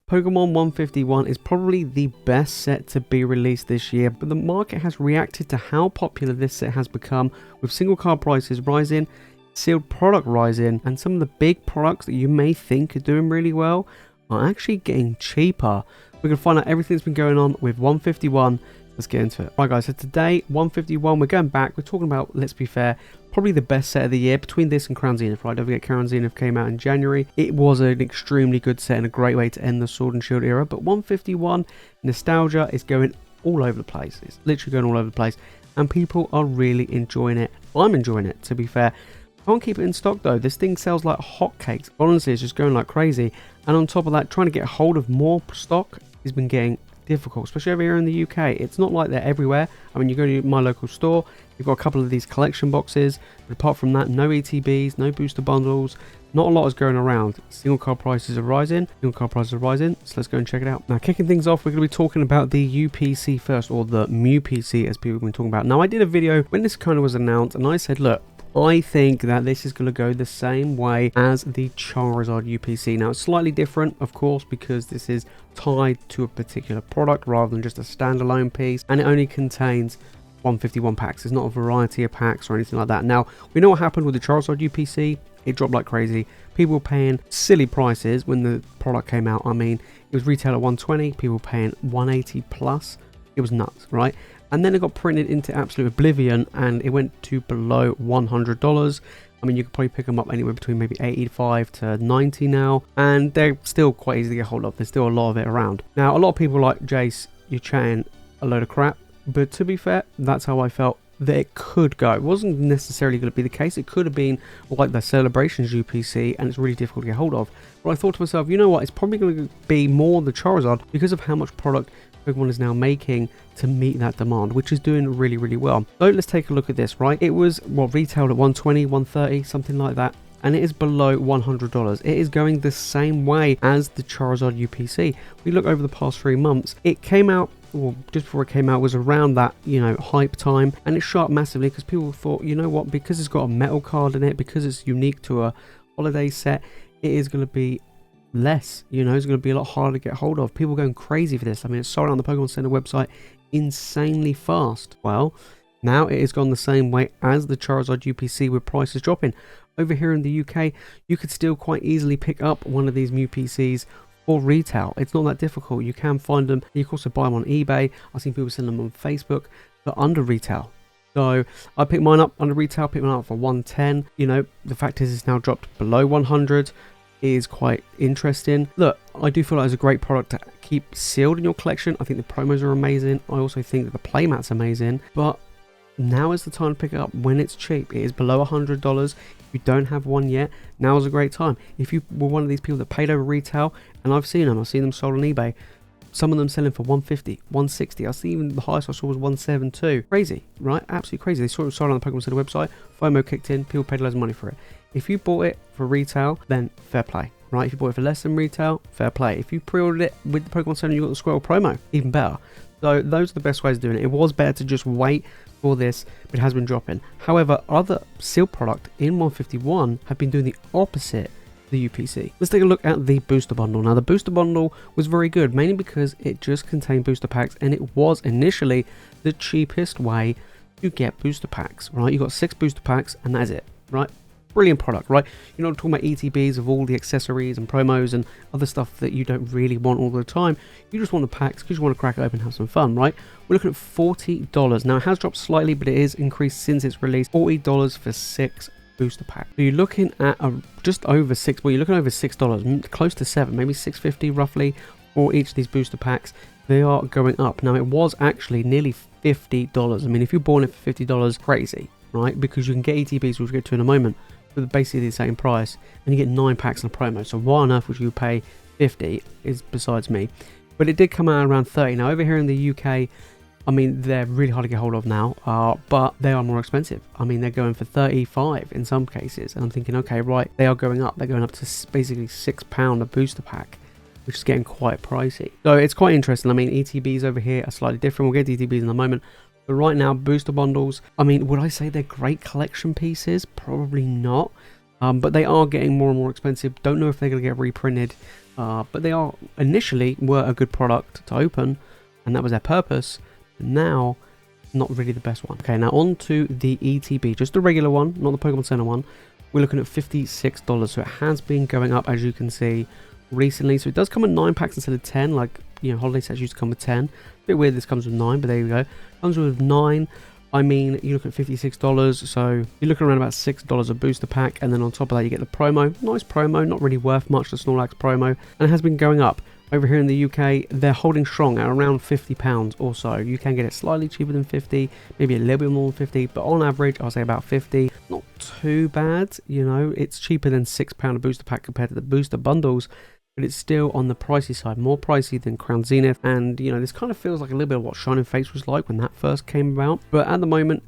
Pokemon 151 is probably the best set to be released this year, but the market has reacted to how popular this set has become, with single card prices rising, sealed product rising, and some of the big products that you may think are doing really well are actually getting cheaper. We're going to find out everything that's been going on with 151. Let's get into it. Right guys, so today 151, we're going back, we're talking about, let's be fair, probably the best set of the year between this and Crown Zenith, right? Don't forget Crown Zenith came out in January. It was an extremely good set and a great way to end the Sword and Shield era, but 151 nostalgia is going all over the place. It's literally going all over the place and people are really enjoying it. I'm enjoying it, to be fair. Can't keep it in stock though. This thing sells like hotcakes. Honestly, it's just going like crazy. And on top of that, trying to get hold of more stock has been getting difficult, especially over here in the UK. It's not like they're everywhere. I mean, you go to my local store, you've got a couple of these collection boxes, but apart from that, no ETBs, no booster bundles, not a lot is going around. Single card prices are rising, so let's go and check it out. Now, kicking things off, we're going to be talking about the UPC first, or the Mew PC as people have been talking about. Now, I did a video when this kind of was announced, and I said, look, I think that this is going to go the same way as the Charizard UPC. Now, it's slightly different, of course, because this is tied to a particular product rather than just a standalone piece, and it only contains 151 packs. There's not a variety of packs or anything like that. Now, we know what happened with the Charizard UPC. It dropped like crazy. People were paying silly prices when the product came out. I mean, it was retailed at 120, people were paying 180 plus. It was nuts, right? And then it got printed into absolute oblivion and it went to below $100. I mean, you could probably pick them up anywhere between maybe 85 to 90 now, and they're still quite easy to get hold of. There's still a lot of it around. Now, a lot of people are like, Jace, you're chatting a load of crap, but to be fair, that's how I felt that it could go. It wasn't necessarily going to be the case. It could have been like the Celebrations UPC, and it's really difficult to get hold of. But I thought to myself, you know what, it's probably going to be more the Charizard because of how much product Pokemon is now making to meet that demand, which is doing really, really well. So let's take a look at this, right? It was, retailed at 120, 130, something like that, and it is below $100. It is going the same way as the Charizard UPC. We look over the past 3 months, it came out, well, just before it came out, was around that, you know, hype time, and it shot up massively because people thought, you know what, because it's got a metal card in it, because it's unique to a holiday set, it is going to be less, you know, it's going to be a lot harder to get hold of. People going crazy for this. I mean, it's sold on the Pokemon Center website insanely fast. Well, now it has gone the same way as the Charizard UPC with prices dropping. Over here in the UK, you could still quite easily pick up one of these Mew PCs for retail. It's not that difficult. You can find them. You can also buy them on eBay. I've seen people selling them on Facebook for under retail. So I picked mine up under retail, picked mine up for 110. You know, the fact is it's now dropped below 100. Is quite interesting. Look, I do feel like it's a great product to keep sealed in your collection. I think the promos are amazing. I also think that the playmat's amazing, but now is the time to pick it up when it's cheap. It is below $100. If you don't have one yet, now is a great time. If you were one of these people that paid over retail, and I've seen them sold on eBay, some of them selling for 150, 160. I see even the highest I saw was 172. Crazy, right? Absolutely crazy. They saw it sold on the Pokemon Center website. FOMO kicked in. People paid loads of money for it. If you bought it for retail, then fair play, right? If you bought it for less than retail, fair play. If you pre-ordered it with the Pokemon Center, you got the Squirrel promo, even better. So those are the best ways of doing it. It was better to just wait for this, but it has been dropping. However, other sealed product in 151 have been doing the opposite. The UPC. Let's take a look at the booster bundle. Now, the booster bundle was very good, mainly because it just contained booster packs, and it was initially the cheapest way to get booster packs, right? You got 6 booster packs, and that's it, right? Brilliant product, right? You're not talking about ETBs of all the accessories and promos and other stuff that you don't really want all the time. You just want the packs because you want to crack it open and have some fun, right? We're looking at $40. Now, it has dropped slightly, but it is increased since its release. $40 for 6 booster pack. So you're looking at just over $6. Well, you're looking over $6, close to $7, maybe $6.50 roughly for each of these booster packs. They are going up. Now, it was actually nearly $50. I mean, if you bought it for $50, crazy, right? Because you can get ETBs, which we'll get to in a moment, for basically the same price, and you get 9 packs in a promo. So why on earth would you pay 50? Is besides me. But it did come out around 30. Now, over here in the UK, I mean, they're really hard to get hold of now, but they are more expensive. I mean, they're going for 35 in some cases. And I'm thinking, okay, right, they are going up. They're going up to basically £6 a booster pack, which is getting quite pricey. So it's quite interesting. I mean, ETBs over here are slightly different. We'll get to ETBs in a moment. But right now, booster bundles, I mean, would I say they're great collection pieces? Probably not. But they are getting more and more expensive. Don't know if they're going to get reprinted. but they are initially were a good product to open, and that was their purpose. Now, not really the best one. Okay, now on to the ETB, just the regular one, not the Pokemon Center one. We're looking at $56, so it has been going up, as you can see, recently. So it does come with 9 packs instead of 10, like, you know, holiday sets used to come with 10. A bit weird this comes with 9, but there you go. Comes with 9. I mean, you look at $56, so you're looking around about $6 a booster pack, and then on top of that you get the promo. Nice promo, not really worth much, the Snorlax promo, and it has been going up. Over here in the UK, they're holding strong at around £50 or so. You can get it slightly cheaper than 50, maybe a little bit more than 50, but on average, I'll say about 50. Not too bad, you know, it's cheaper than £6 a booster pack compared to the booster bundles, but it's still on the pricey side, more pricey than Crown Zenith. And, you know, this kind of feels like a little bit of what Shining Fates was like when that first came about. But at the moment,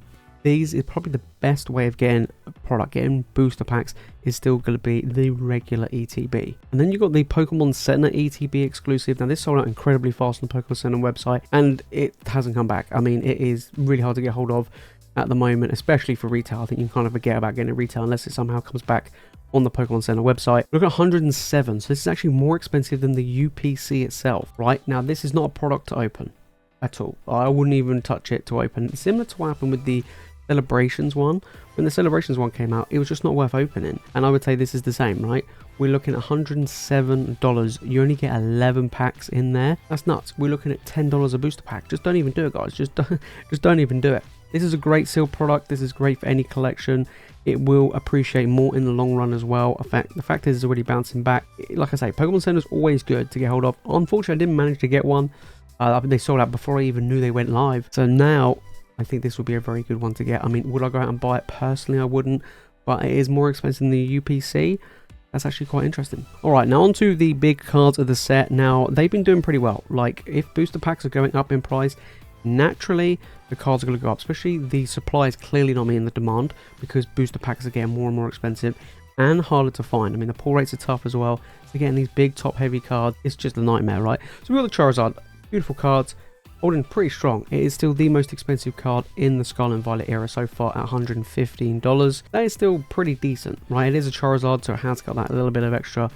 these is probably the best way of getting a product, getting booster packs is still going to be the regular ETB. And then you've got the Pokemon Center ETB exclusive. Now this sold out incredibly fast on the Pokemon Center website, and it hasn't come back. I mean, it is really hard to get hold of at the moment, especially for retail. I think you can kind of forget about getting it retail unless it somehow comes back on the Pokemon Center website. Look at 107, so this is actually more expensive than the UPC itself, right? Now this is not a product to open at all. I wouldn't even touch it to open. It's similar to what happened with the Celebrations one. When the Celebrations one came out, it was just not worth opening, and I would say this is the same, right? We're looking at $107. You only get 11 packs in there. That's nuts. We're looking at $10 a booster pack. Just don't even do it, guys. Just don't even do it. This is a great sealed product. This is great for any collection. It will appreciate more in the long run as well. In fact, the fact is it's already bouncing back. Like I say, Pokemon Center is always good to get hold of. Unfortunately, I didn't manage to get one. They sold out before I even knew they went live. So now I think this would be a very good one to get. I mean, would I go out and buy it? Personally, I wouldn't, but it is more expensive than the UPC. That's actually quite interesting. All right, now on to the big cards of the set. Now, they've been doing pretty well. Like, if booster packs are going up in price, naturally, the cards are going to go up, especially the supply is clearly not meeting the demand because booster packs are getting more and more expensive and harder to find. I mean, the pull rates are tough as well. So getting these big top-heavy cards, it's just a nightmare, right? So we've got the Charizard. Beautiful cards. Holding pretty strong. It is still the most expensive card in the Scarlet and Violet era so far at $115. That is still pretty decent, right? It is a Charizard, so it has got that little bit of extra,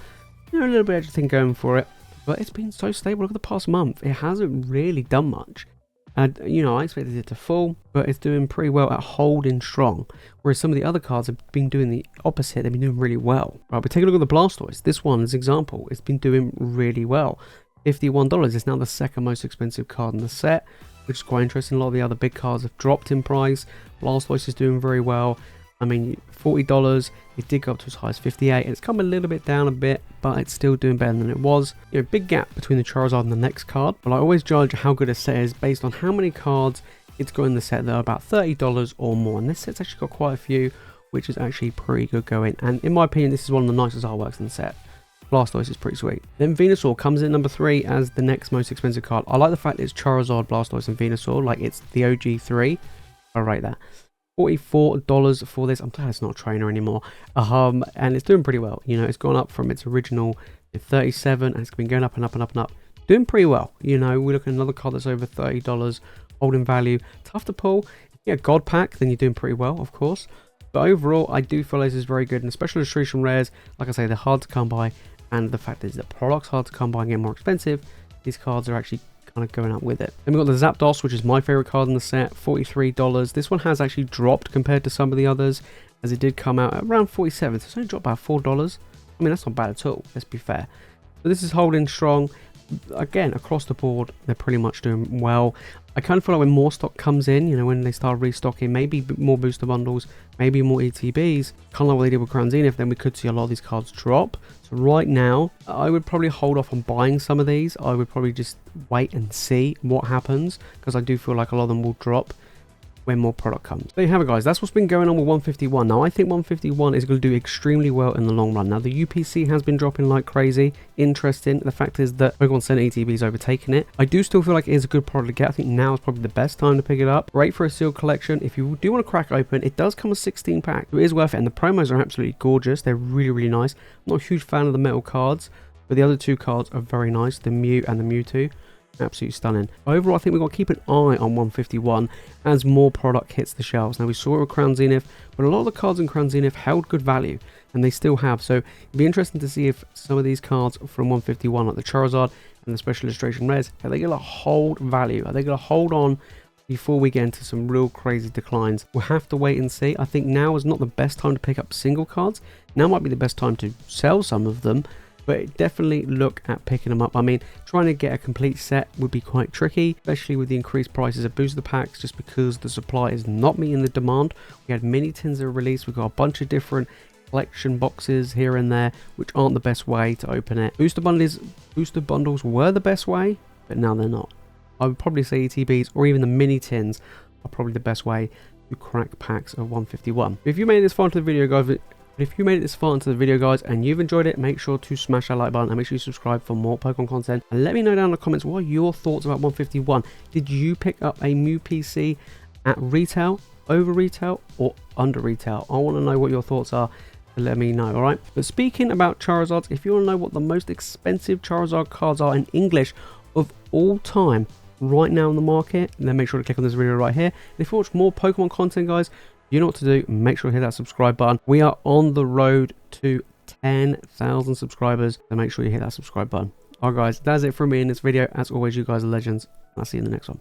you know, a little bit of extra thing going for it. But it's been so stable over the past month. It hasn't really done much. And, you know, I expected it to fall, but it's doing pretty well at holding strong. Whereas some of the other cards have been doing the opposite. They've been doing really well. Right, we take a look at the Blastoise. This one, as an example, it's been doing really well. $51 is now the second most expensive card in the set, which is quite interesting. A lot of the other big cards have dropped in price. Blastoise is doing very well. I mean, $40, it did go up to as high as 58, and it's come a little bit down a bit, but it's still doing better than it was. You know, big gap between the Charizard and the next card, but I always judge how good a set is based on how many cards it's got in the set that are about $30 or more, and this set's actually got quite a few, which is actually pretty good going, and in my opinion, this is one of the nicest artworks in the set. Blastoise is pretty sweet. Then Venusaur comes in number 3 as the next most expensive card. I like the fact it's Charizard, Blastoise and Venusaur, like it's the OG 3. I rate that. $44 for this. I'm glad it's not a trainer anymore. And it's doing pretty well. You know, it's gone up from its original 37 and it's been going up and up and up and up. Doing pretty well. You know, we're looking at another card that's over $30 holding value. Tough to pull. Yeah, God Pack, then you're doing pretty well, of course. But overall, I do feel this is very good. And special illustration rares, like I say, they're hard to come by. And the fact is that products hard to come by and get more expensive. These cards are actually kind of going up with it. Then we've got the Zapdos, which is my favorite card in the set, $43. This one has actually dropped compared to some of the others, as it did come out at around $47. So it's only dropped about $4. I mean, that's not bad at all, let's be fair. But this is holding strong. Again, across the board, they're pretty much doing well. I kind of feel like when more stock comes in, you know, when they start restocking, maybe more booster bundles, maybe more ETBs, kind of like what they did with Crown Zenith, then we could see a lot of these cards drop. So right now, I would probably hold off on buying some of these. I would probably just wait and see what happens, because I do feel like a lot of them will drop when more product comes. There you have it, guys. That's what's been going on with 151. Now, I think 151 is going to do extremely well in the long run. Now, the UPC has been dropping like crazy. Interesting. The fact is that Pokemon Center ETB is overtaking it. I do still feel like it is a good product to get. I think now is probably the best time to pick it up. Great for a sealed collection. If you do want to crack open, it does come with 16 packs. So it is worth it. And the promos are absolutely gorgeous. They're really, really nice. I'm not a huge fan of the metal cards, but the other two cards are very nice. The Mew and the Mewtwo. Absolutely stunning. Overall, I think we've got to keep an eye on 151 as more product hits the shelves. Now, we saw it with Crown Zenith, but a lot of the cards in Crown Zenith held good value, and they still have. So it'd be interesting to see if some of these cards from 151, like the Charizard and the Special Illustration Rares, are they going to hold value? Are they going to hold on before we get into some real crazy declines? We'll have to wait and see. I think now is not the best time to pick up single cards. Now might be the best time to sell some of them, but definitely look at picking them up. I mean, trying to get a complete set would be quite tricky, especially with the increased prices of booster packs, just because the supply is not meeting the demand. We had mini tins that are released. We've got a bunch of different collection boxes here and there, which aren't the best way to open it. Booster bundles were the best way, but now they're not. I would probably say ETBs or even the mini tins are probably the best way to crack packs of 151. If you made it this far into the video, guys, and you've enjoyed it, make sure to smash that like button and make sure you subscribe for more Pokemon content. And let me know down in the comments what are your thoughts about 151. Did you pick up a Mew PC at retail, over retail, or under retail? I want to know what your thoughts are. Let me know, alright? But speaking about Charizards, if you want to know what the most expensive Charizard cards are in English of all time right now in the market, then make sure to click on this video right here. And if you watch more Pokemon content, guys, you know what to do. Make sure to hit that subscribe button. We are on the road to 10,000 subscribers, so make sure you hit that subscribe button. Alright guys, that's it from me in this video. As always, you guys are legends. I'll see you in the next one.